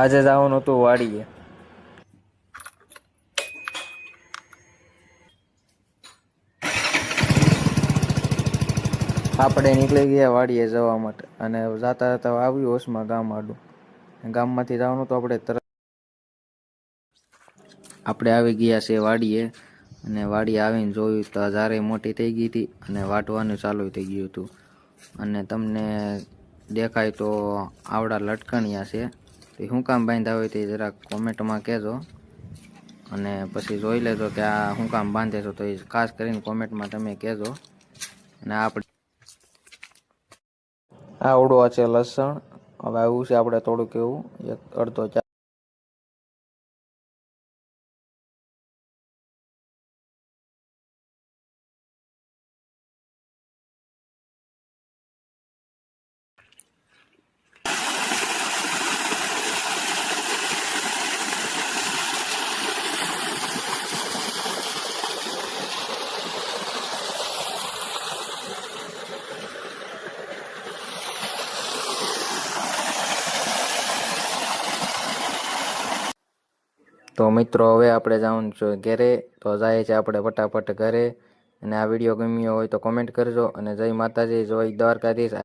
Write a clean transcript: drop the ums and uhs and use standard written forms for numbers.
આજે જવાનું હતું વાડીએ. આપણે નીકળી ગયા વાડીએ જવા માટે અને જાતા જતા આવ્યું હોશમાં ગામ આડું. ગામમાંથી જવાનું તો આપણે આવી ગયા છે વાડીએ અને વાડીએ આવીને જોયું તો ઝારે મોટી થઈ ગઈ હતી અને વાટવાનું ચાલુ થઈ ગયું હતું. અને તમને દેખાય તો આવડા લટકણિયા છે. તો શું કામ બાંધ્યા હોય તે જરાક કોમેન્ટમાં કહેજો અને પછી જોઈ લેજો કે આ શું કામ બાંધે છો તો એ ખાસ કરીને કોમેન્ટમાં તમે કહેજો. અને આપણે આવડું છે લસણ. હવે આવું છે આપણે થોડુંક એવું એક અડધો ચા તો મિત્રો હવે આપણે જવાનું છે ઘરે. તો જાય છે આપણે ફટાફટ ઘરે. અને આ વિડીયો ગમ્યો હોય તો કોમેન્ટ કરજો અને જય માતાજી, જય દ્વારકાધીશ.